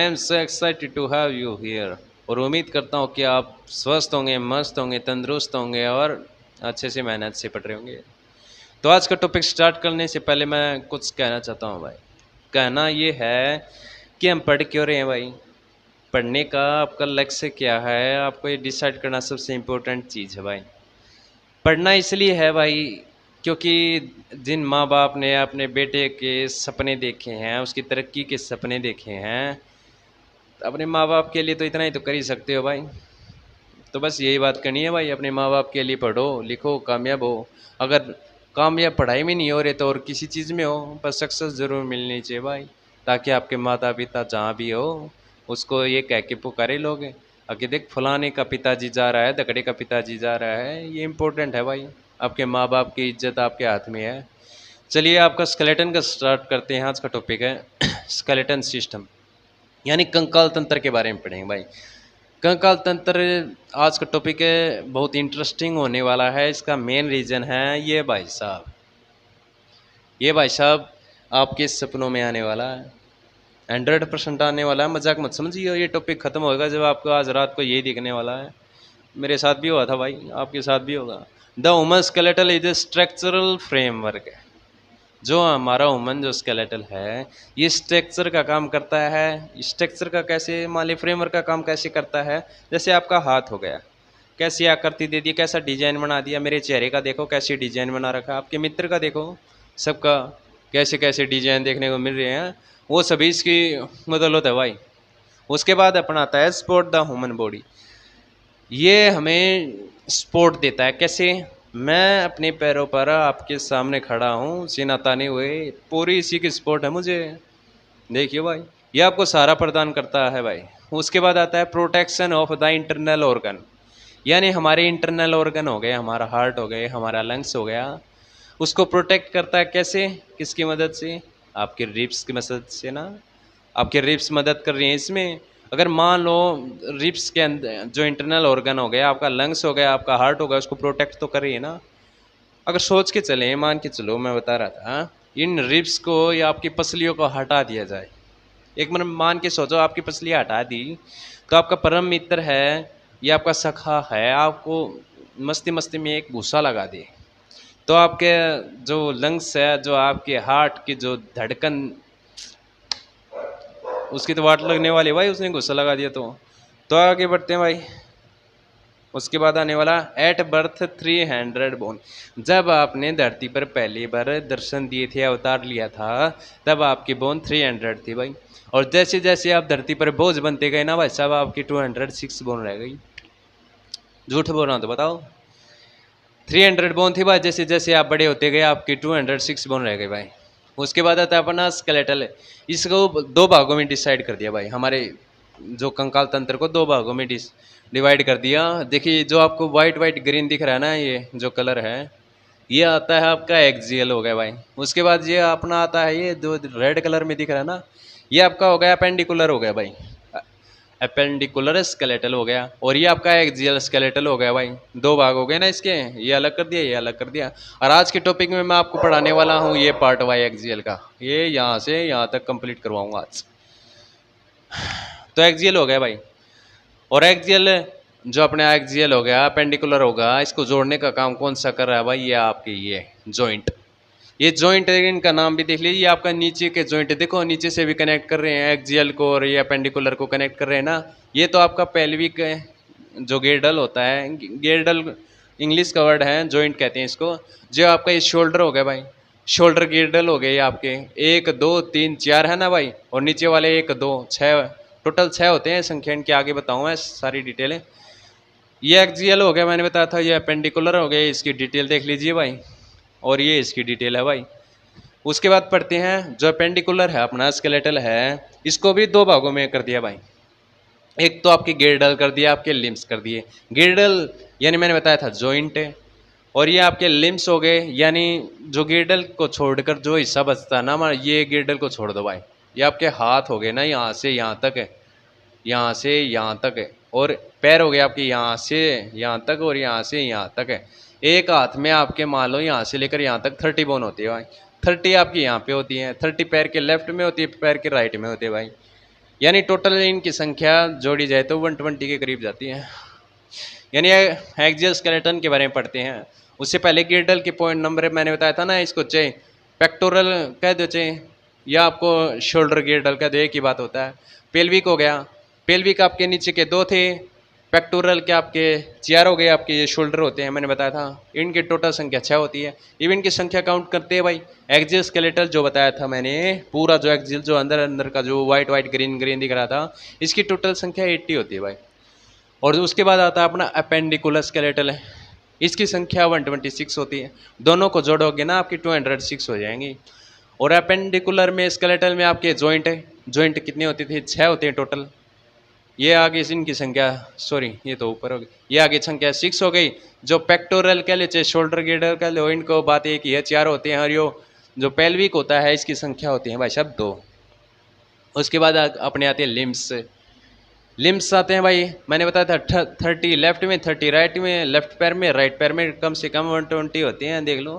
I am so excited to have you here. और उम्मीद करता हूँ कि आप स्वस्थ होंगे, मस्त होंगे, तंदुरुस्त होंगे और अच्छे से मेहनत से पढ़ रहे होंगे। तो आज का टॉपिक स्टार्ट करने से पहले मैं कुछ कहना चाहता हूँ भाई। कहना ये है कि हम पढ़ क्यों रहे हैं भाई। पढ़ने का आपका लक्ष्य क्या है, आपको ये डिसाइड करना सबसे इम्पोर्टेंट चीज़ है भाई। पढ़ना इसलिए है भाई क्योंकि जिन माँ बाप ने अपने बेटे के सपने देखे हैं, उसकी तरक्की के सपने देखे हैं, अपने माँ बाप के लिए तो इतना ही तो कर ही सकते हो भाई। तो बस यही बात करनी है भाई, अपने माँ बाप के लिए पढ़ो लिखो कामयाब हो। अगर कामयाब पढ़ाई में नहीं हो रहे तो और किसी चीज़ में हो, पर सक्सेस ज़रूर मिलनी चाहिए भाई, ताकि आपके माता पिता जहाँ भी हो उसको ये कह के पुकारे लोग आगे, देख फलाने का पिताजी जा रहा है, दकड़े का पिताजी जा रहा है। ये इम्पोर्टेंट है भाई, आपके माँ बाप की इज्जत आपके हाथ में है। चलिए आपका स्केलेटन का स्टार्ट करते हैं। आज का टॉपिक है स्केलेटन सिस्टम, यानी कंकाल तंत्र के बारे में पढ़ेंगे भाई। कंकाल तंत्र आज का टॉपिक है, बहुत इंटरेस्टिंग होने वाला है। इसका मेन रीज़न है ये भाई साहब, ये भाई साहब आपके सपनों में आने वाला है, 100% आने वाला है। मजाक मत समझिए, ये टॉपिक ख़त्म होगा जब आपको आज रात को यही दिखने वाला है। मेरे साथ भी हुआ था भाई, आपके साथ भी होगा। The human skeletal is a structural framework है। जो हमारा ह्यूमन जो स्केलेटल है, ये स्ट्रक्चर का काम करता है। स्ट्रक्चर का कैसे, मान ली फ्रेमवर्क का काम कैसे करता है। जैसे आपका हाथ हो गया, कैसी आकृति दे दी, कैसा डिजाइन बना दिया। मेरे चेहरे का देखो कैसी डिजाइन बना रखा, आपके मित्र का देखो, सबका कैसे कैसे डिजाइन देखने को मिल रहे हैं। वो सभी इसकी बदौलत है भाई। उसके बाद अपना आता है सपोर्ट द ह्यूमन बॉडी। ये हमें सपोर्ट देता है। कैसे, मैं अपने पैरों पर आपके सामने खड़ा हूँ सीना ताने हुए, पूरी इसी की सपोर्ट है मुझे। देखिए भाई, ये आपको सहारा प्रदान करता है भाई। उसके बाद आता है protection of the internal organ, यानी हमारे इंटरनल ऑर्गन हो गए, हमारा हार्ट हो गए, हमारा लंग्स हो गया, उसको प्रोटेक्ट करता है। कैसे, किसकी मदद से, आपके रिब्स की मदद से ना। आपके रिब्स मदद कर रही हैं इसमें। अगर मान लो रिब्स के अंदर जो इंटरनल ऑर्गन हो गया, आपका लंग्स हो गया, आपका हार्ट हो गया, उसको प्रोटेक्ट तो कर रही है ना। अगर सोच के चलें, मान के चलो, मैं बता रहा था, इन रिब्स को या आपकी पसलियों को हटा दिया जाए। एक मिनट मान के सोचो, आपकी पसलियाँ हटा दी तो आपका परम मित्र है या आपका सखा है, आपको मस्ती मस्ती में एक भूसा लगा दे, तो आपके जो लंग्स है, जो आपके हार्ट की जो धड़कन, उसकी तो वाट लगने वाली है भाई, उसने गुस्सा लगा दिया तो आगे बढ़ते हैं भाई। उसके बाद आने वाला एट बर्थ 300 बोन। जब आपने धरती पर पहली बार दर्शन दिए थे, अवतार लिया था, तब आपकी बोन 300 थी भाई। और जैसे जैसे आप धरती पर बोझ बनते गए ना भाई साहब, आपकी 206 बोन रह गई। झूठ बोल रहा हूँ तो बताओ। 300 बोन थी भाई, जैसे जैसे आप बड़े होते गए आपकी 206 बोन रह गए भाई। उसके बाद आता है अपना स्केलेटल। इसको दो भागों में डिसाइड कर दिया भाई, हमारे जो कंकाल तंत्र को दो भागों में डिवाइड कर दिया। देखिए जो आपको वाइट वाइट ग्रीन दिख रहा है ना, ये जो कलर है, ये आता है आपका एक्सियल हो गया भाई। उसके बाद ये अपना आता है, ये जो रेड कलर में दिख रहा है ना, ये आपका हो गया अपेंडिकुलर हो गया भाई, अपेंडिकुलर स्केलेटल हो गया। और ये आपका एक्सियल स्केलेटल हो गया भाई। दो भाग हो गए ना इसके, ये अलग कर दिया, ये अलग कर दिया। और आज के टॉपिक में मैं आपको पढ़ाने वाला हूँ ये पार्ट वाई एक्सियल का, ये यहाँ से यहाँ तक कंप्लीट करवाऊंगा आज। तो एक्सियल हो गया भाई। और एक्सियल, जो अपने एक्सियल हो गया, अपेंडिकुलर होगा, इसको जोड़ने का काम कौन सा कर रहा है भाई, ये आपके ये जॉइंट। ये जॉइंट, इनका नाम भी देख लीजिए। आपका नीचे के जॉइंट देखो, नीचे से भी कनेक्ट कर रहे हैं एक्सियल को, और ये अपेंडिकुलर को कनेक्ट कर रहे हैं ना। ये तो आपका पेल्विक जो गेर्डल होता है, गेर्डल इंग्लिश का वर्ड है, जॉइंट कहते हैं इसको। जो आपका ये शोल्डर हो गया भाई, शोल्डर गेर्डल हो गए आपके, 1 2 3 4 है ना भाई। और नीचे वाले 1 2 6, टोटल 6 होते हैं। संख्या इनके आगे बताऊँ मैं सारी डिटेलें। ये एक्सियल हो गया, मैंने बताया था। ये अपेंडिकुलर हो गया, इसकी डिटेल देख लीजिए भाई, और ये इसकी डिटेल है भाई। उसके बाद पढ़ते हैं जो अपेंडिकुलर है अपना स्केलेटल है, इसको भी दो भागों में कर दिया भाई। एक तो आपके गेर्डल कर दिया, आपके लिम्स कर दिए। गेर्डल यानी मैंने बताया था जॉइंट है, और ये आपके लिम्स हो गए, यानी जो गेर्डल को छोड़कर जो हिस्सा बचता है ना, ये गेर्डल को छोड़ दो भाई। ये आपके हाथ हो गए ना, यहाँ से यहाँ तक है, यहाँ से यहाँ तक है। और पैर हो गए आपके यहाँ से यहाँ तक, और यहाँ से यहाँ तक है। एक हाथ में आपके मान लो यहाँ से लेकर यहाँ तक 30 बोन होती है भाई। 30 आपकी यहाँ पे होती है, 30 पैर के लेफ्ट में होती है, पैर के राइट में होती है भाई। यानी टोटल इनकी संख्या जोड़ी जाए तो 120 के करीब जाती है। यानी एक्सियल स्केलेटन के बारे में पढ़ते हैं। उससे पहले गिरडल के पॉइंट नंबर मैंने बताया था ना, इसको चाहे पेक्टोरल कह दो चाहे या आपको शोल्डर गिरडल कह दो, एक ही बात होता है। पेल्विक हो गया, पेल्विक आपके नीचे के 2 थे, पेक्टोरल के आपके 4 हो गए, आपके ये शोल्डर होते हैं मैंने बताया था। इनकी टोटल संख्या 6 होती है। इवन की संख्या काउंट करते हैं भाई। एक्सियल स्केलेटल जो बताया था मैंने, पूरा जो एक्सियल जो अंदर अंदर का जो वाइट वाइट ग्रीन ग्रीन दिख रहा था, इसकी टोटल संख्या 80 होती है भाई। और उसके बाद आता है अपना अपेंडिकुलर स्केलेटल है, इसकी संख्या 126 होती है। दोनों को जोड़ोगे ना आपकी 206 हो जाएंगी। और अपेंडिकुलर में स्केलेटल में आपके जॉइंट है, जॉइंट कितनी होती थी? 6 होती है टोटल। ये आगे इनकी संख्या, सॉरी ये तो ऊपर हो गई, ये आगे संख्या 6 हो गई। जो पेक्टोरल कह लो चाहे शोल्डर गिल्डर कह लो, इनको बात एक ही है, 4 होते हैं। और यो जो पेल्विक होता है इसकी संख्या होती है भाई साहब 2। उसके बाद अपने आते हैं लिम्स। लिम्स आते हैं भाई, मैंने बताया था 30 लेफ्ट में, 30 राइट में, लेफ्ट पैर में, राइट पैर में कम से कम 120 होती हैं, देख लो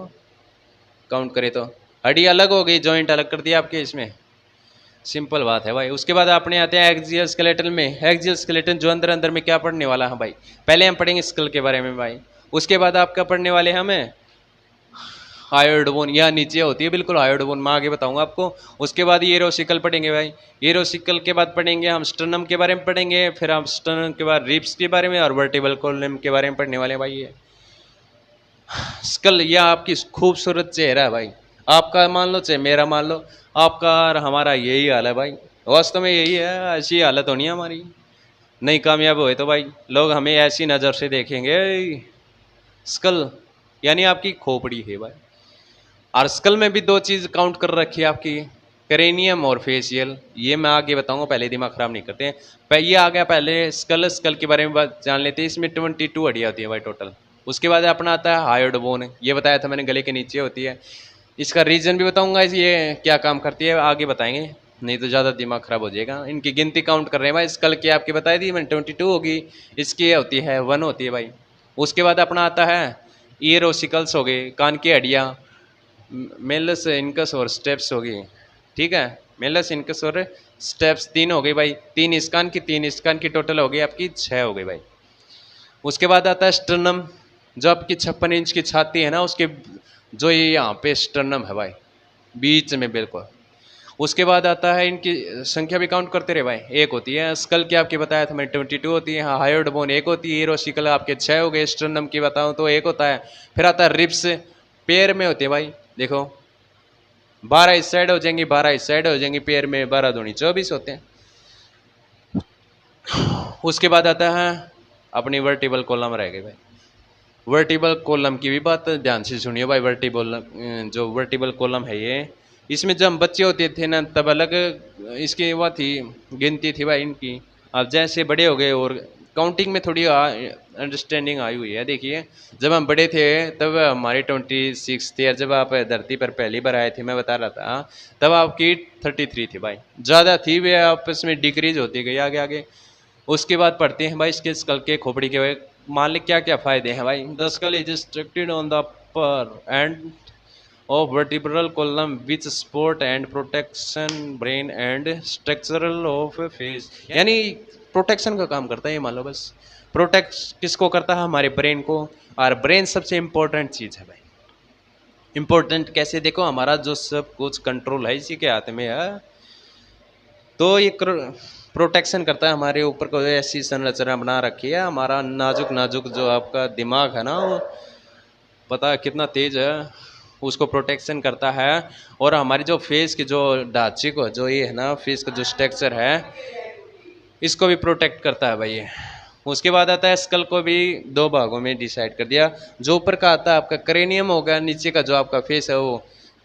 काउंट करें तो। हड्डी अलग हो गई, जॉइंट अलग कर दिया आपके इसमें, सिंपल बात है भाई। उसके बाद अपने आते हैं एक्सियल स्केलेटन में। एक्सियल स्केलेटन जो अंदर अंदर में क्या पढ़ने वाला है भाई, पहले हम पढ़ेंगे स्कल के बारे में भाई। उसके बाद आपका पढ़ने वाले हमें हायोइड बोन, यहाँ नीचे होती है बिल्कुल हायोइड बोन, मैं आगे बताऊंगा आपको। उसके बाद एरोसिकल पढ़ेंगे भाई। एरोसिकल के बाद पढ़ेंगे हम स्टर्नम के बारे में पढ़ेंगे, फिर हम स्टर्नम के बाद रिब्स के बारे में और वर्टिबल कॉलम के बारे में पढ़ने वाले भाई। ये स्कल यह आपकी खूबसूरत चेहरा है भाई, आपका मान लो चाहे मेरा मान लो, आपका और हमारा यही हाल है भाई। वास्तव में यही है, ऐसी हालत होनी है हमारी। नहीं कामयाब हुए तो भाई लोग हमें ऐसी नज़र से देखेंगे। स्कल यानी आपकी खोपड़ी है भाई। और स्कल में भी 2 चीज़ काउंट कर रखी है आपकी, क्रेनियम और फेशियल। ये मैं आगे बताऊंगा, पहले दिमाग खराब नहीं करते हैं। ये आ गया पहले स्कल। स्कल के बारे में बात जान लेते हैं। इसमें 22 हड्डियाँ होती हैं भाई टोटल। उसके बाद अपना आता है हायोइड बोन, ये बताया था मैंने, गले के नीचे होती है। इसका रीजन भी बताऊंगा, ये क्या काम करती है आगे बताएंगे, नहीं तो ज़्यादा दिमाग खराब हो जाएगा। इनकी गिनती काउंट कर रहे हैं भाई। स्कल की आपकी बताई थी मैंने 22 होगी, इसकी होती है 1 होती है भाई। उसके बाद अपना आता है ईयरोसिकल्स हो गए, कान की हड्डियाँ, मेलस इनकस और स्टेप्स होगी, ठीक है। मेलस इनकस और स्टेप्स 3 हो गई भाई। 3 स्कान की, 3 स्कान की टोटल हो गई आपकी 6 हो गई भाई। उसके बाद आता है स्टर्नम, जो आपकी 56 इंच की छाती है ना, उसके जो ये यहाँ पे स्टर्नम है भाई, बीच में बिल्कुल। उसके बाद आता है इनकी संख्या भी काउंट करते रहे भाई, 1 होती है। स्कल की आपकी बताया था मैं 22 होती है। हाँ, हायोइड बोन 1 होती है। एरोसिकल आपके 6 हो गए। स्टर्नम की बताऊँ तो 1 होता है। फिर आता है रिब्स, पैर में होती है भाई, देखो 12 इस साइड हो जाएंगी, 12 इस साइड हो जाएंगी, पैर में 12 दूनी 24 होते हैं। उसके बाद आता है अपनी वर्टिबल कॉलम रह गई भाई। वर्टिबल कॉलम की भी बात ध्यान से सुनिए भाई। वर्टिबल जो वर्टिबल कॉलम है ये, इसमें जब हम बच्चे होते थे ना तब अलग इसकी वो थी, गिनती थी भाई इनकी। अब जैसे बड़े हो गए और काउंटिंग में थोड़ी अंडरस्टैंडिंग आई हुई है। देखिए जब हम बड़े थे तब हमारी 26 थी, और जब आप धरती पर पहली बार आए थे मैं बता रहा था, तब आपकी 33 थी भाई, ज़्यादा थी। वे आपस में डिक्रीज होती गई आगे आगे। उसके बाद पढ़ते हैं भाई इसके स्कल के खोपड़ी के मान लीजिए क्या क्या फायदे हैं भाई। The skull is structured on the upper end of vertebral column which support and protection brain and structural of face. यानी प्रोटेक्शन का काम करता है ये, मान लो बस। प्रोटेक्ट किसको करता है? हमारे ब्रेन को। और ब्रेन सबसे इम्पोर्टेंट चीज़ है भाई। इम्पोर्टेंट कैसे? देखो हमारा जो सब कुछ कंट्रोल है इसी के हाथ में है। तो ये प्रोटेक्शन करता है हमारे ऊपर को, ऐसी संरचना बना रखी है। हमारा नाजुक नाजुक जो आपका दिमाग है ना, वो पता है कितना तेज है, उसको प्रोटेक्शन करता है। और हमारी जो फेस की जो ढांचे को, जो ये है ना फेस का जो स्ट्रक्चर है, इसको भी प्रोटेक्ट करता है भाई ये। उसके बाद आता है स्कल को भी 2 भागों में डिसाइड कर दिया। जो ऊपर का आता है आपका क्रेनियम होगा, नीचे का जो आपका फेस है वो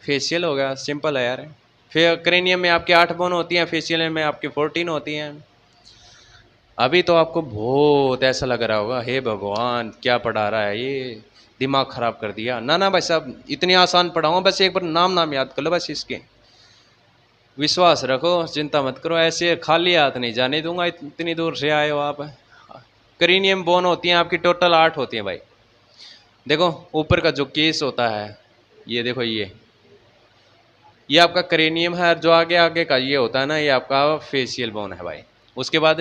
फेशियल होगा। सिंपल है यार। फिर क्रेनियम में आपकी 8 बोन होती हैं, फेशियल में आपकी 14 होती हैं। अभी तो आपको बहुत ऐसा लग रहा होगा, हे भगवान क्या पढ़ा रहा है ये, दिमाग खराब कर दिया। ना ना भाई साहब, इतनी आसान पढ़ाऊंगा, बस एक बार नाम याद कर लो बस इसके। विश्वास रखो, चिंता मत करो, ऐसे खाली हाथ नहीं जाने दूंगा। इतनी दूर से आए हो आप। क्रेनियम बोन होती हैं आपकी टोटल 8 होती हैं भाई। देखो ऊपर का जो केस होता है, ये देखो, ये ये आपका क्रेनियम है, जो आगे आगे का ये होता है ना, ये आपका फेशियल बोन है भाई। उसके बाद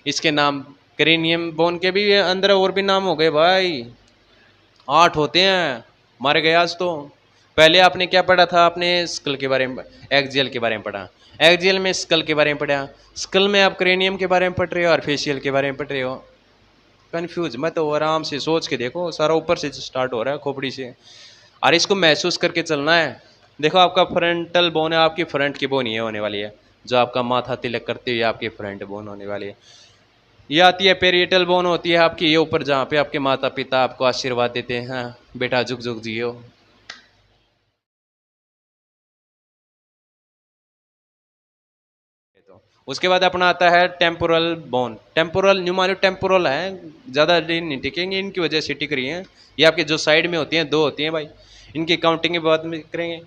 इसके नाम क्रेनियम बोन के भी अंदर और भी नाम हो गए भाई, 8 होते हैं, मर गए आज तो। पहले आपने क्या पढ़ा था, आपने स्कल के बारे में, एक्सियल के बारे में पढ़ा, एक्सियल में स्कल के बारे में पढ़ा, स्कल में आप क्रेनियम के बारे में पढ़ रहे हो और फेशियल के बारे में पढ़ रहे हो। कंफ्यूज मत हो, आराम से सोच के देखो, सारा ऊपर से स्टार्ट हो रहा है खोपड़ी से, और इसको महसूस करके चलना है। देखो आपका फ्रंटल बोन है, आपकी फ्रंट की बोन ये होने वाली है, जो आपका माथा तिलक करते हुए आपकी फ्रंट बोन होने वाली है। ये आती है पेरिएटल बोन, होती है आपकी ये ऊपर, जहाँ पे आपके माता पिता आपको आशीर्वाद देते हैं, हाँ, बेटा जुग जुग जियो। तो उसके बाद अपना आता है टेम्पोरल बोन। टेम्पोरल न्यू मानो टेम्पोरल है, ज़्यादा दिन नहीं टिकेंगे, इनकी वजह से टिक रही हैं। ये आपके जो साइड में होती हैं, 2 होती हैं भाई, इनकी काउंटिंग के बाद में करेंगे।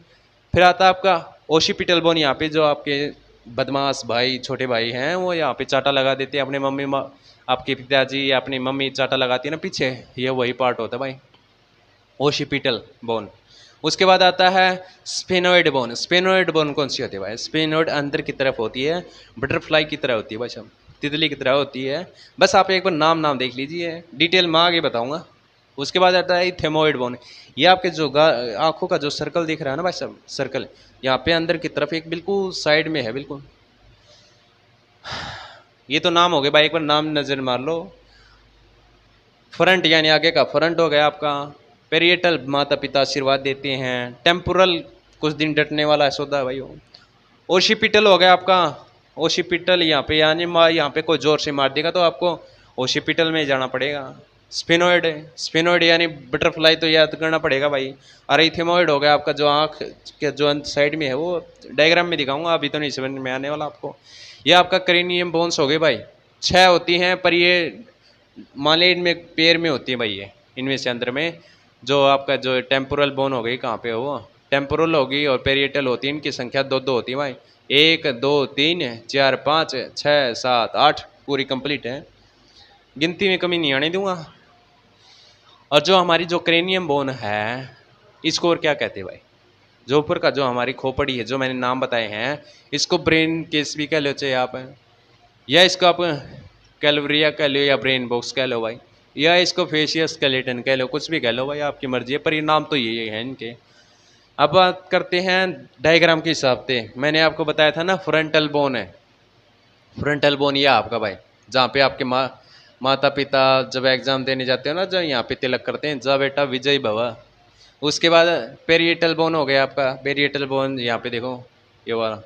फिर आता है आपका ओशिपिटल बोन, यहाँ पे जो आपके बदमाश भाई छोटे भाई हैं, वो यहाँ पे चाटा लगा देते हैं अपने मम्मी आपके पिताजी या अपनी मम्मी चाटा लगाती है ना पीछे, ये वही पार्ट होता है भाई, ओशिपिटल बोन। उसके बाद आता है स्पेनोइड बोन। स्पेनोइड बोन कौन सी होती है भाई? स्पेनोइड अंदर की तरफ होती है, बटरफ्लाई की तरह होती है भाई साहब, तितली की तरह होती है। बस आप एक बार नाम देख लीजिए, डिटेल में आगे बताऊंगा। उसके बाद आता है थेमोइड बोन। ये आपके जो आंखों का जो सर्कल दिख रहा है ना भाई साहब, सर्कल यहाँ पे अंदर की तरफ एक बिल्कुल साइड में है, बिल्कुल। ये तो नाम हो गए भाई, एक बार नाम नजर मार लो। फ्रंट यानी आगे का फ्रंट हो गया आपका। पेरिएटल माता पिता आशीर्वाद देते हैं। टेम्पोरल कुछ दिन डटने वाला है सौदा भाई। ओशिपिटल हो गया आपका। ओशिपिटल यहाँ पे यानी यहाँ पे कोई जोर से मार देगा तो आपको ओशिपिटल में जाना पड़ेगा। स्पिनोइड, स्पिनोइड यानी बटरफ्लाई तो याद करना पड़ेगा भाई। अरिथेमोइड हो गया आपका, जो आँख के जो साइड में है, वो डायग्राम में दिखाऊंगा, अभी तो नहीं समझ में आने वाला आपको। ये आपका क्रेनियम बोन्स हो गए भाई, 6 होती हैं, पर ये मान लीजिए इनमें पेयर में होती है भाई, ये इनमें से अंदर में जो आपका जो टेम्पोरल बोन हो गई, कहाँ पे हो वो, टेम्पोरल होगी और पेरिएटल होती है, इनकी संख्या 2-2 होती है भाई। 1 2 3 4 5 6 7 8 पूरी कंप्लीट है, गिनती में कमी नहीं आने दूंगा। और जो हमारी जो क्रेनियम बोन है, इसको और क्या कहते हैं भाई? जो ऊपर का जो हमारी खोपड़ी है, जो मैंने नाम बताए हैं, इसको ब्रेन केस भी कह लो चाहे आप, या इसको आप कैलवरिया कह लो या ब्रेन बॉक्स कह लो भाई, या इसको फेशियल स्केलेटन कह लो, कुछ भी कह लो भाई, आपकी मर्जी है, पर ये नाम तो ये है इनके। अब बात करते हैं डायग्राम के हिसाब से। मैंने आपको बताया था ना फ्रंटल बोन है, फ्रंटल बोन ये आपका भाई, जहाँ पे आपके माता पिता जब एग्जाम देने जाते हो ना, जब यहाँ पे तिलक करते हैं, जा बेटा विजय भवा। उसके बाद पेरिएटल बोन हो गया आपका। पेरिएटल बोन यहाँ पे देखो, ये वाला,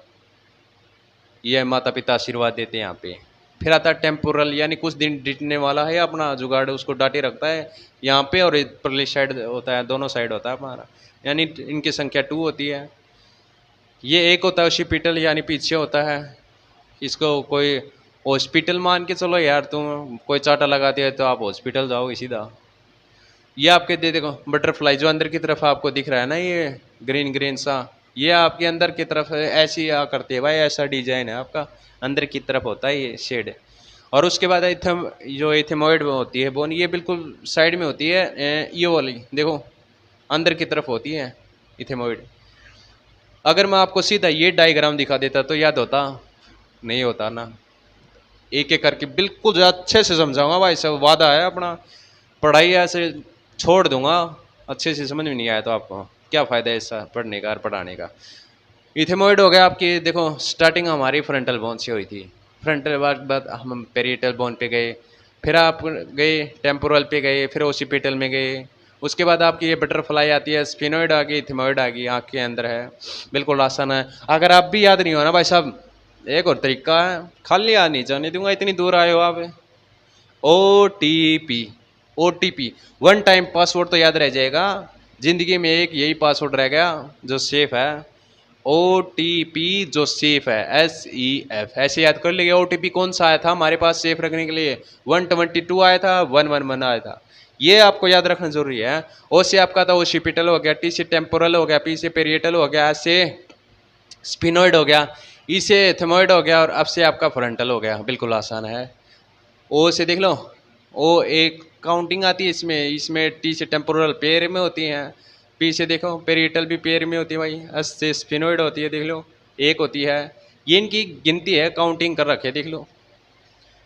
ये माता पिता आशीर्वाद देते हैं यहाँ पे। फिर आता है टेम्पोरल, यानी कुछ दिन डिटने वाला है, अपना जुगाड़ उसको डांटे रखता है यहाँ पे, और परली साइड होता है, दोनों साइड होता है हमारा, यानी इनकी संख्या 2 होती है। ये एक होता है ओशिपिटल, यानी पीछे होता है, इसको कोई हॉस्पिटल मान के चलो यार, तुम कोई चाटा लगाते है तो आप हॉस्पिटल जाओगे सीधा। ये आपके दे देखो बटरफ्लाई, जो अंदर की तरफ आपको दिख रहा है ना, ये ग्रीन ग्रीन सा, ये आपके अंदर की तरफ ऐसी आ करती है भाई, ऐसा डिजाइन है आपका, अंदर की तरफ होता है ये शेड। और उसके बाद जो एथेमोइड होती है बोन, ये बिल्कुल साइड में होती है, ये वाली देखो अंदर की तरफ होती है इथेमोइड। अगर मैं आपको सीधा ये डायग्राम दिखा देता तो याद होता? नहीं होता ना। एक एक करके बिल्कुल अच्छे से समझाऊंगा भाई, सब वादा है अपना, पढ़ाई ऐसे छोड़ दूंगा, अच्छे से समझ में नहीं आया तो आपको क्या फ़ायदा है ऐसा पढ़ने का और पढ़ाने का। इथेमोइड हो गया आपकी, देखो स्टार्टिंग हमारी फ्रंटल बोन से हुई थी, फ्रंटल बाद हम पेरिएटल बोन पे गए, फिर आप गए टेम्पोरल पे गए, फिर ओसिपिटल में गए। उसके बाद आपकी ये बटरफ्लाई आती है, स्फिनोइड आ गई, इथेमोइड आ गई, आँख के अंदर है, बिल्कुल आसान है। अगर आप भी याद नहीं हो ना भाई साहब, एक और तरीका है, खाली याद नहीं जाने दूंगा, इतनी दूर आए हो आप। OTP, OTP, one time password तो याद रह जाएगा, जिंदगी में एक यही पासवर्ड रह गया जो सेफ है, OTP जो सेफ है, SEF, ऐसे याद कर लीजिए। OTP कौन सा आया था हमारे पास सेफ रखने के लिए? 122 आया था, 111 आया था, ये आपको याद रखना जरूरी है। O से आपका था ओशिपिटल हो गया, T से टेम्पोरल हो गया, P से पेरिएटल हो गया, S से स्पिनोइड हो गया, E से थेमोइड हो गया, और अब से आपका फ्रंटल हो गया। बिल्कुल आसान है। O से देख लो, O एक काउंटिंग आती है इसमें, इसमें T से टेम्पोरल पेयर में होती हैं, पीछे देखो पेरिटल भी पैर में होती है भाई, अस्से स्फिनोइड होती है देख लो, एक होती है। ये इनकी गिनती है, काउंटिंग कर रखे देख लो,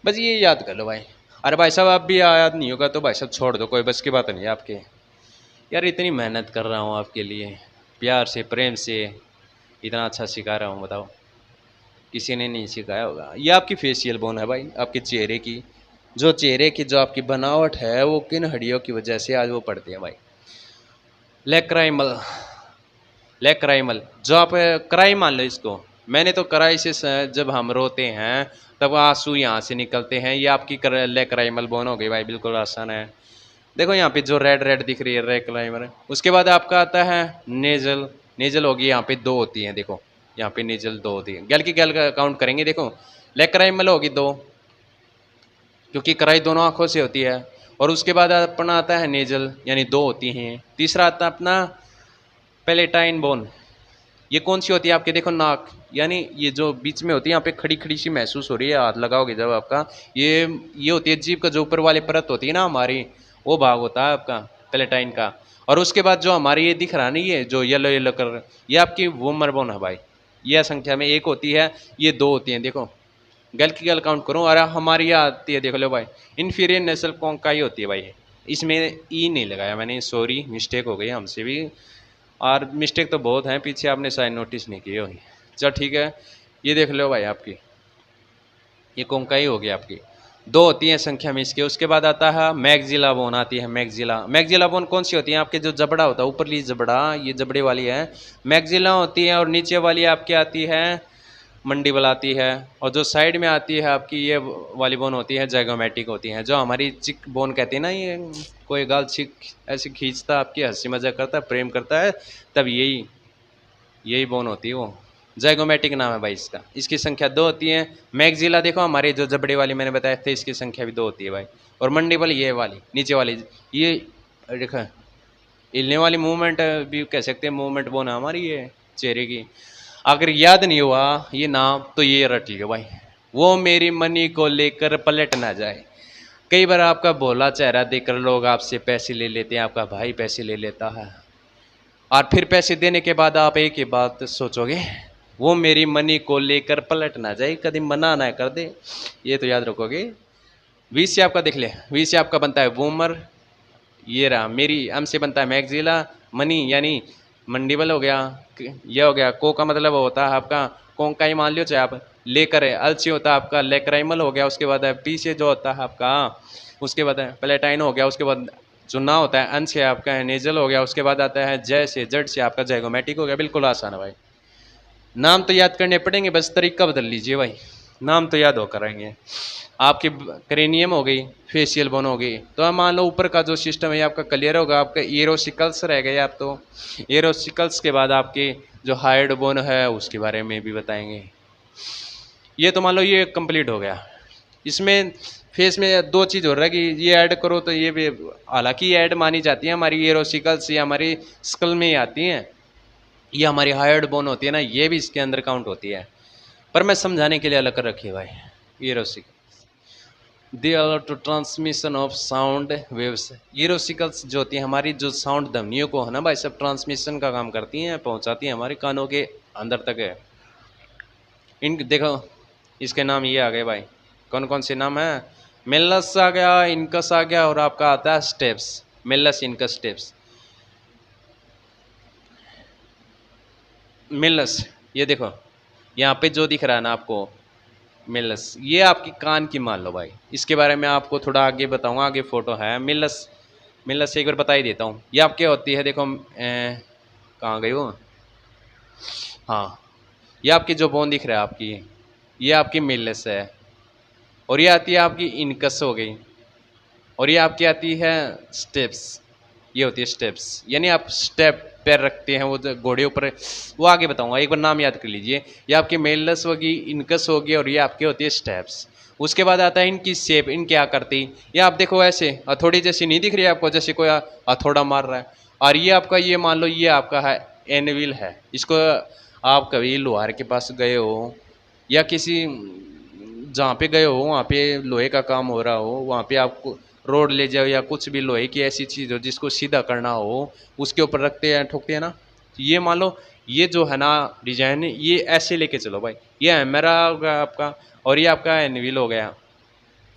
बस ये याद कर लो भाई। अरे भाई साहब आप भी याद नहीं होगा तो भाई साहब छोड़ दो, कोई बस की बात नहीं है आपके। यार इतनी मेहनत कर रहा हूँ आपके लिए, प्यार से प्रेम से इतना अच्छा सिखा रहा हूँ, बताओ किसी ने नहीं सिखाया होगा। ये आपकी फेशियल बोन है भाई, आपके चेहरे की, जो चेहरे की जो आपकी बनावट है वो किन हड्डियों की वजह से आज वो पड़ती है भाई। लेक्राइमल, लेक्राइमल जो आप कराई मान लो इसको, मैंने तो कराई से जब हम रोते हैं तब आंसू यहाँ से निकलते हैं, ये आपकी लेक्राइमल बोन हो गई भाई, बिल्कुल आसान है। देखो यहाँ पे जो रेड रेड दिख रही है लेक्राइमल, उसके बाद आपका आता है नेजल, नेजल होगी यहाँ पे दो होती हैं देखो, यहाँ पे नेजल दो होती है, गल की गल काउंट करेंगे देखो, लेक्राइमल होगी दो क्योंकि कराई दोनों आंखों से होती है। और उसके बाद अपना आता है नेजल यानी दो होती हैं। तीसरा आता है अपना पेलेटाइन बोन, ये कौन सी होती है आपके देखो नाक, यानी ये जो बीच में होती है यहाँ पे खड़ी खड़ी सी महसूस हो रही है, हाथ लगाओगे जब आपका, ये होती है जीभ का जो ऊपर वाली परत होती है ना हमारी, वो भाग होता है आपका पेलेटाइन का। और उसके बाद जो हमारी ये दिख रहा नहीं है जो येलो येलो कर, ये आपकी वोमर बोन है भाई, यह संख्या में एक होती है, ये दो होती हैं देखो, गल की गल काउंट करूँ। और हमारी ये आती है देख लो भाई, इन्फीरियर नेसल कॉन्काई होती है भाई, इसमें ई नहीं लगाया मैंने, सॉरी मिस्टेक हो गई हमसे भी, और मिस्टेक तो बहुत हैं पीछे, आपने शायद नोटिस नहीं की होगी। चल ठीक है, ये देख लो भाई आपकी ये कॉन्काई होगी आपकी, दो होती हैं संख्या में इसके। उसके बाद आता है मैगजिला बोन आती है, मैगजिला, मैगजिला बोन कौन सी होती है आपके जो जबड़ा होता है ऊपरली जबड़ा, ये जबड़े वाली है मैगजिला होती है, और नीचे वाली आपकी आती है मंडी आती है, और जो साइड में आती है आपकी ये वाली बोन होती है जाइगोमेटिक होती है, जो हमारी चिक बोन कहते हैं ना, ये कोई गाल चिक ऐसे खींचता आपकी हंसी मजाक करता है प्रेम करता है, तब यही यही बोन होती है वो, जाइगोमेटिक नाम है भाई इसका। इसकी संख्या दो होती है। मैगजिला देखो हमारे जो जबड़े वाली मैंने बताया थे, इसकी संख्या भी दो होती है भाई। और मंडिबल ये वाली नीचे वाली, ये देखो हिलने वाली मूवमेंट भी कह सकते हैं, मूवमेंट बोन है हमारी ये चेहरे की। अगर याद नहीं हुआ ये नाम तो ये रट लियो भाई, वो मेरी मनी को लेकर पलट ना जाए। कई बार आपका भोला चेहरा देखकर लोग आपसे पैसे ले लेते हैं, आपका भाई पैसे ले लेता है, और फिर पैसे देने के बाद आप एक ही बात सोचोगे, वो मेरी मनी को लेकर पलट ना जाए, कभी मना ना कर दे, ये तो याद रखोगे। वी से आपका देख ले, वी से आपका बनता है वूमर, ये रहा मेरी, एम से बनता है मैगजिला, मनी यानी मंडिबल हो गया, ये हो गया, को का मतलब होता है आपका कोंकाई मान लियो चाहे आप, लेकर है, अल से होता है आपका लेक्राइमल हो गया, उसके बाद है पी से जो होता है आपका, उसके बाद है प्लेटाइन हो गया, उसके बाद जो ना होता है अन से आपका है नेजल हो गया, उसके बाद आता है जय से जड से आपका जाइगोमेटिक हो गया। बिल्कुल आसान है भाई, नाम तो याद करने पड़ेंगे, बस तरीका बदल लीजिए भाई, नाम तो याद होकर आएंगे। आपकी क्रेनियम हो गई, फेशियल बोन हो गई, तो अब मान लो ऊपर का जो सिस्टम है आपका क्लियर होगा, आपका एरोसिकल्स रह गए आप, तो एरोसिकल्स के बाद आपके जो हाइड बोन है उसके बारे में भी बताएंगे। ये तो मान लो ये कंप्लीट हो गया। इसमें फेस में दो चीज़ हो रहा है कि ये ऐड करो तो ये भी, हालांकि ये ऐड मानी जाती है हमारी एरोसिकल्स, ये हमारी स्कल में ही आती हैं, ये हमारी हाइड बोन होती है ना, ये भी इसके अंदर काउंट होती है, पर मैं समझाने के लिए अलग कर रखी है भाई। Ear ossicle they are to transmission of sound waves, ear ossicles जो होती है हमारी जो साउंड ध्वनियों को है ना भाई सब ट्रांसमिशन का काम करती हैं, पहुंचाती हैं हमारे कानों के अंदर तक है। इन देखो इसके नाम ये आ गए भाई, कौन कौन से नाम है, मेलस आ गया, इनकस आ गया, और आपका आता है steps, Malus incus steps. Malus ये देखो यहाँ पे जो दिख रहा है ना आपको मिलस, ये आपकी कान की मान लो भाई, इसके बारे में आपको थोड़ा आगे बताऊंगा, आगे फोटो है मिलस। मिलस एक बार बता ही देता हूँ, ये आपके होती है देखो कहाँ गई वो, हाँ ये आपकी जो बोन दिख रहा है आपकी, ये आपकी मिलस है, और ये आती है आपकी इनकस हो गई, और ये आपकी आती है स्टेप्स, ये होती है स्टेप्स, यानी आप स्टेप पैर रखते हैं वो घोड़े ऊपर, वो आगे बताऊंगा, एक बार नाम याद कर लीजिए। ये आपकी मेलस होगी, इनकस होगी, और ये आपकी होती है स्टेप्स। उसके बाद आता है इनकी शेप, इनकी आकृति, ये आप देखो ऐसे हथौड़ी जैसी नहीं दिख रही है आपको, जैसे कोई हथौड़ा मार रहा है, और ये आपका ये मान लो ये आपका है एनविल है, इसको आप कभी लोहार के पास गए हो या किसी जहाँ पे गए हो वहाँ पे लोहे का काम हो रहा हो, वहाँ पे आपको रोड ले जाओ या कुछ भी लोहे की ऐसी चीज़ हो जिसको सीधा करना हो, उसके ऊपर रखते हैं, ठोकते हैं ना। तो ये मान लो ये जो है ना डिजाइन, ये ऐसे लेके चलो भाई। ये हैमर हो गया आपका, और ये आपका एनविल हो गया।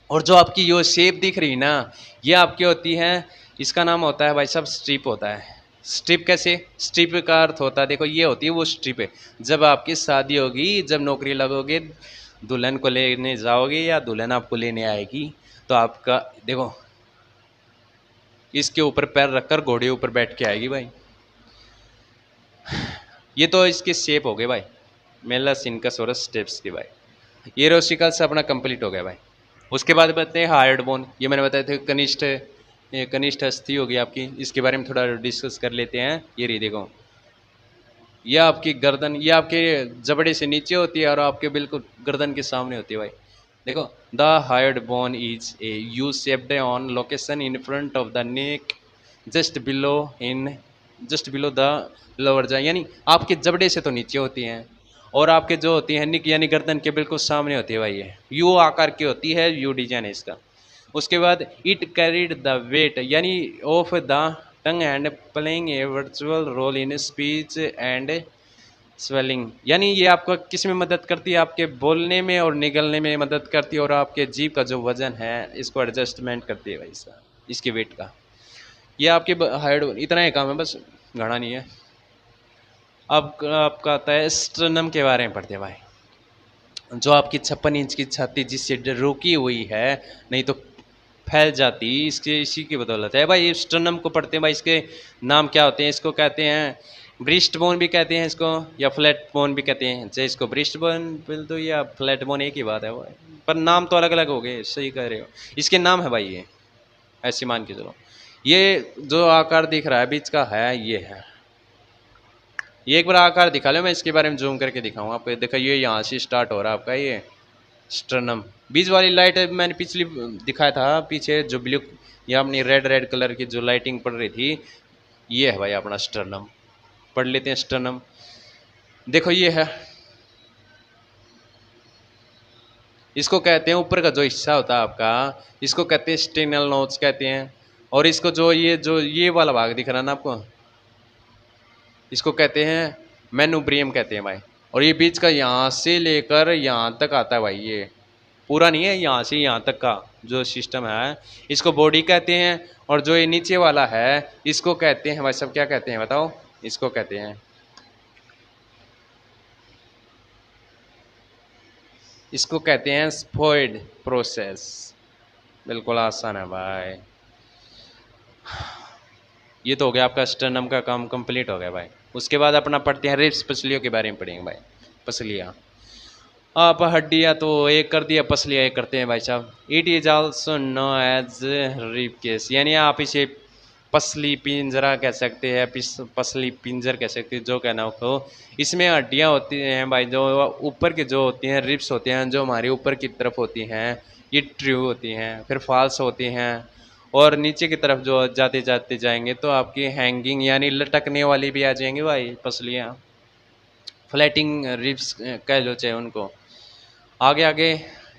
और जो आपकी ये शेप दिख रही ना, ये आपकी होती है, इसका नाम होता है भाई साहब स्ट्रिप होता है। स्ट्रिप कैसे? स्ट्रिप का अर्थ होता है, देखो ये होती है वो स्ट्रिप है। जब आपकी शादी होगी, जब नौकरी लगोगे, दुल्हन को लेने जाओगे या दुल्हन आपको लेने आएगी, तो आपका देखो इसके ऊपर पैर रखकर घोड़े ऊपर बैठ के आएगी भाई। ये तो इसके शेप हो गए भाई, मेलस इनकसोरस स्टेप्स की भाई। ये रोसिकल्स अपना कंप्लीट हो गया भाई। उसके बाद बताते हैं हार्ड बोन। ये मैंने बताया था कनिष्ठ, ये कनिष्ठ अस्थि होगी आपकी, इसके बारे में थोड़ा डिस्कस कर लेते हैं। ये रही देखो, ये आपकी गर्दन, ये आपके जबड़े से नीचे होती है और आपके बिल्कुल गर्दन के सामने होती है भाई। देखो, the hard bone is a U shaped on location in front of the neck just below the lower जा, यानी आपके जबड़े से तो नीचे होती हैं, और आपके जो होती है निक यानी गर्दन के बिल्कुल सामने होती है भाई। ये यू आकार की होती है, यू डिजाइन है इसका। उसके बाद इट कैरिड द वेट यानी of the tongue and playing a virtual role in speech and swelling, यानी ये आपको किस में मदद करती है? आपके बोलने में और निगलने में मदद करती है, और आपके जीभ का जो वजन है इसको एडजस्टमेंट करती है भाई साहब, इसके वेट का। ये आपके हाइड, इतना ही काम है बस, घना नहीं है। अब आपका आता है स्टर्नम के बारे में पढ़ते हैं भाई। जो आपकी 56 इंच की छाती जिससे रुकी हुई है, नहीं तो फैल जाती, इसके इसी की बदौलत है भाई। स्टर्नम को पढ़ते हैं भाई, इसके नाम क्या होते हैं? इसको कहते हैं ब्रिस्ट बोन भी कहते हैं इसको, या फ्लैट बोन भी कहते हैं। चाहे इसको ब्रिस्ट बोन बोल दो या फ्लैट बोन, एक ही बात है भाई, पर नाम तो अलग अलग हो गए। सही कह रहे हो, इसके नाम है भाई, ये ऐसे मान के चलो। ये जो आकार दिख रहा है बीच का है, ये है। ये एक बार आकार दिखा लो, मैं इसके बारे में जूम करके दिखाऊँ आपको। देखो ये यहाँ से स्टार्ट हो रहा है आपका ये स्टर्नम। बीच वाली लाइट मैंने पिछली दिखाया था, पीछे जो ब्लू या अपनी रेड रेड कलर की जो लाइटिंग पड़ रही थी, ये है भाई अपना स्टर्नम। पढ़ लेते हैं स्टर्नम। देखो ये है, इसको कहते हैं ऊपर का जो हिस्सा होता है आपका, इसको कहते हैं स्टेनल नोच कहते हैं। और इसको जो ये वाला भाग दिख रहा है ना आपको, इसको कहते हैं मेनुब्रियम कहते हैं भाई। और ये बीच का यहाँ से लेकर यहाँ तक आता है भाई, ये पूरा नहीं है, यहाँ से यहाँ तक का जो सिस्टम है इसको बॉडी कहते हैं। और जो ये नीचे वाला है इसको कहते हैं भाई सब, क्या कहते हैं बताओ? इसको कहते हैं, इसको कहते हैं स्फोइड प्रोसेस। बिल्कुल आसान है भाई। ये तो हो गया आपका स्टर्नम का काम कंप्लीट हो गया भाई। उसके बाद अपना पढ़ते हैं रिब्स, पसलियों के बारे में पढ़ेंगे भाई। पसलियाँ, आप हड्डियाँ तो एक कर दिया, पसलियाँ एक करते हैं भाई साहब। It is also known as rib cage, यानी आप इसे पसली पिंजरा कह सकते हैं, पसली पिंजर कह सकते हैं, जो कहना हो। इसमें हड्डियाँ होती हैं भाई, जो ऊपर की जो होती हैं रिब्स होते हैं, जो हमारे ऊपर की तरफ होती हैं, ये ट्रू होती हैं, फिर फॉल्स होती हैं। और नीचे की तरफ जो जाते जाते जाएंगे तो आपकी हैंगिंग यानी लटकने वाली भी आ जाएंगी भाई पसलियाँ, फ्लैटिंग रिब्स कह लो चाहे उनको। आगे आगे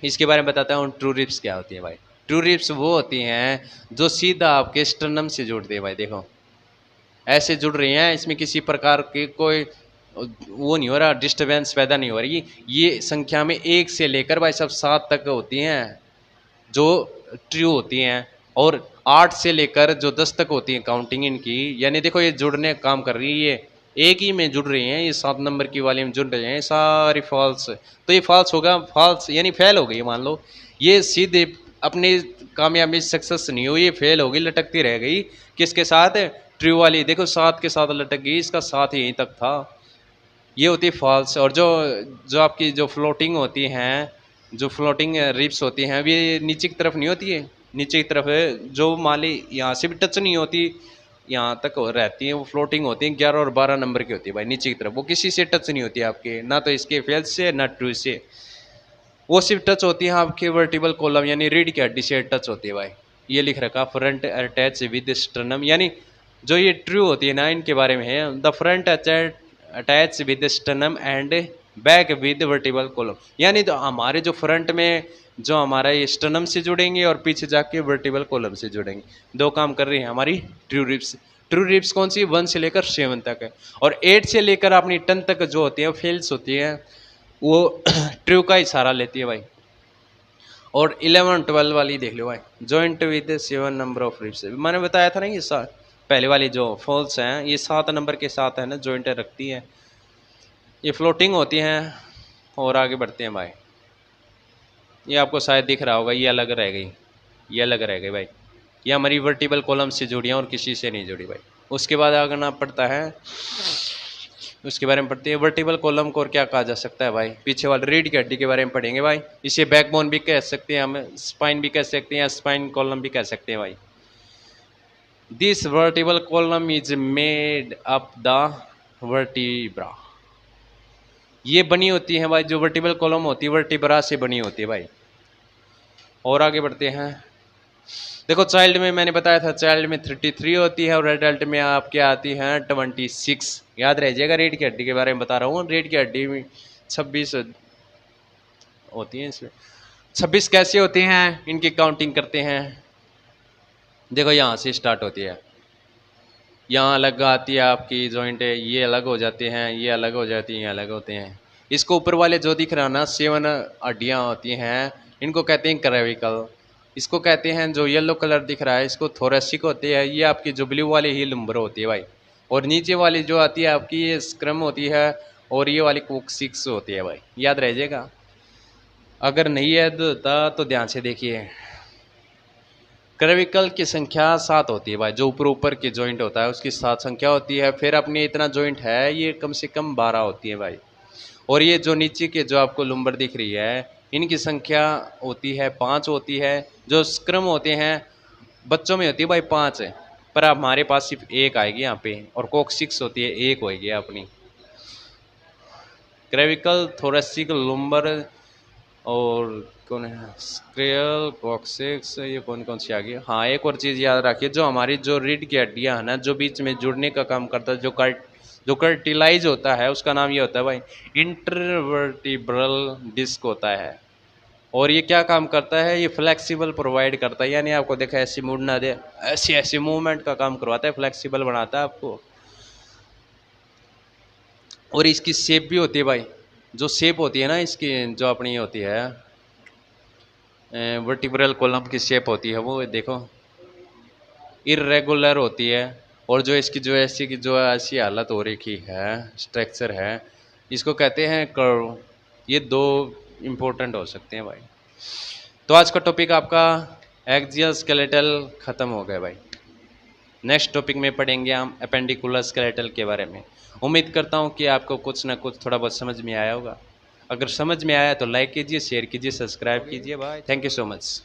इसके बारे में बताता हूँ ट्रू रिब्स क्या होती है भाई। ट्रू रिब्स वो होती हैं जो सीधा आपके स्टर्नम से जुड़ते हैं भाई। देखो ऐसे जुड़ रही हैं, इसमें किसी प्रकार की कोई वो नहीं हो रहा, डिस्टर्बेंस पैदा नहीं हो रही। ये संख्या में 1 से लेकर भाई सब 7 तक होती हैं जो ट्रू होती हैं, और 8 से लेकर जो 10 तक होती हैं काउंटिंग इनकी। यानी देखो ये जुड़ने का काम कर रही है, ये एक ही में जुड़ रही हैं, ये 7 नंबर की वाली में जुड़ रहे हैं, सारी फॉल्स। तो ये फॉल्स होगा, फॉल्स यानी फेल हो गई मान लो। ये सीधे अपनी कामयाबी सक्सेस नहीं हुई, ये फेल हो गई, लटकती रह गई। किसके साथ? ट्रू वाली। देखो 7 के साथ लटक गई, इसका 7 यहीं तक था। ये होती है फॉल्स। और जो जो आपकी जो फ्लोटिंग होती हैं, जो फ्लोटिंग रिब्स होती हैं, ये नीचे की तरफ नहीं होती है, नीचे की तरफ है जो माली यहाँ से भी टच नहीं होती, यहाँ तक रहती है, वो फ्लोटिंग होती हैं। 11 और 12 नंबर की होती है भाई नीचे की तरफ, वो किसी से टच नहीं होती आपके, ना तो इसके फेल से ना ट्रू से। वो सिर्फ टच होती है आपके वर्टिबल कॉलम यानी रीढ़ की हड्डी से टच होती है भाई। ये लिख रखा फ्रंट अटैच विद स्टर्नम, यानी जो ये ट्रू होती है ना, इनके बारे में है the front attach with sternum and back with vertebral column, यानी तो हमारे जो फ्रंट में जो हमारा ये स्टर्नम से जुड़ेंगे और पीछे जाके वर्टिबल कॉलम से जुड़ेंगे। दो काम कर रही है हमारी ट्रू रिब्स। ट्रू रिब्स कौन सी? 1 से लेकर 7 तक है, और 8 से लेकर अपनी 10 तक जो होती है फेल्स होती है, वो ट्रू का इशारा लेती है भाई। और 11 12 वाली देख लो भाई, joint with 7 number of ribs. मैंने बताया था ना ये पहले वाली जो फॉल्स हैं ये 7 नंबर के साथ है ना जॉइंट रखती हैं, ये फ्लोटिंग होती हैं। और आगे बढ़ते हैं भाई, ये आपको शायद दिख रहा होगा, ये अलग रह गई, ये अलग रह गई भाई, ये हमारी वर्टिबल कॉलम से जुड़ी हैं और किसी से नहीं जुड़ी भाई। उसके बाद आगे ना पड़ता है, उसके बारे में पढ़ते हैं वर्टिबल कॉलम को और क्या कहा जा सकता है भाई, पीछे वाले रीढ़ की हड्डी के बारे में पढ़ेंगे भाई। इसे बैकबोन भी कह सकते हैं, हम स्पाइन भी कह सकते हैं, स्पाइन कॉलम भी कह सकते हैं भाई। This vertebral column is made up the vertebra, ये बनी होती है भाई, जो वर्टिबल कॉलम होती है वर्टिब्रा से बनी होती है भाई। और आगे बढ़ते हैं, देखो चाइल्ड में मैंने बताया था, चाइल्ड में 33 होती है और एडल्ट में आपके आती हैं 26। याद रह जाएगा, रीढ़ की हड्डी के बारे में बता रहा हूँ, रीढ़ की हड्डी में 26 होती हैं, इसमें 26 कैसे होती हैं, इनकी काउंटिंग करते हैं। देखो यहाँ से स्टार्ट होती है, यहाँ अलग आती है आपकी जॉइंट, ये अलग हो जाते हैं, ये अलग हो जाती हैं, ये अलग होते हैं। इसको ऊपर वाले जो दिख रहा ना 7 हड्डियाँ होती हैं, इनको कहते हैं क्रेविकल। इसको कहते हैं, जो येलो कलर दिख रहा है इसको थोरेसिक होती है, ये आपकी जो ब्लू वाली ही लंबर होती है भाई। और नीचे वाली जो आती है आपकी ये स्क्रम होती है, और ये वाली कोक्सिक्स होती है भाई, याद रह जाएगा। अगर नहीं याद होता तो ध्यान से देखिए। क्रेविकल की संख्या 7 होती है भाई, जो ऊपर ऊपर की जॉइंट होता है उसकी 7 संख्या होती है। फिर अपनी इतना जॉइंट है ये कम से कम 12 होती है भाई। और ये जो नीचे के जो आपको लुम्बर दिख रही है इनकी संख्या होती है 5 होती है। जो स्क्रम होते हैं बच्चों में होती है भाई 5 है, पर अब हमारे पास सिर्फ 1 आएगी यहाँ पे, और कोक्सिक्स होती है 1 होगी अपनी। क्रेविकल, थोरेसिक, लुम्बर और कौन है स्क्रियल, कॉक्सिक्स, ये कौन कौन सी आ गई। हाँ एक और चीज़ याद रखिए, जो हमारी जो रीढ़ की हड्डियाँ है ना, जो बीच में जुड़ने का काम करता है, जो कार्टिलाइज होता है उसका नाम ये होता है भाई इंटरवर्टिब्रल डिस्क होता है। और ये क्या काम करता है, ये फ्लेक्सिबल प्रोवाइड करता है, यानी आपको देखा ऐसी मुड़ना दे, ऐसी ऐसी मूवमेंट का काम करवाता है, फ्लेक्सिबल बनाता है आपको। और इसकी शेप भी होती है भाई, जो शेप होती है ना इसकी, जो अपनी होती है वर्टिब्रल कॉलम की शेप होती है, वो देखो इरेगुलर होती है। और जो इसकी जो ऐसी की जो ऐसी हालत हो रखी है, स्ट्रक्चर है, इसको कहते हैं कर्व। ये 2 इम्पोर्टेंट हो सकते हैं भाई। तो आज का टॉपिक आपका एक्सियल स्केलेटल ख़त्म हो गया भाई। नेक्स्ट टॉपिक में पढ़ेंगे हम अपेंडिकुलर स्केलेटल के बारे में। उम्मीद करता हूँ कि आपको कुछ ना कुछ थोड़ा बहुत समझ में आया होगा। अगर समझ में आया तो लाइक कीजिए, शेयर कीजिए, सब्सक्राइब कीजिए भाई। Thank you so much.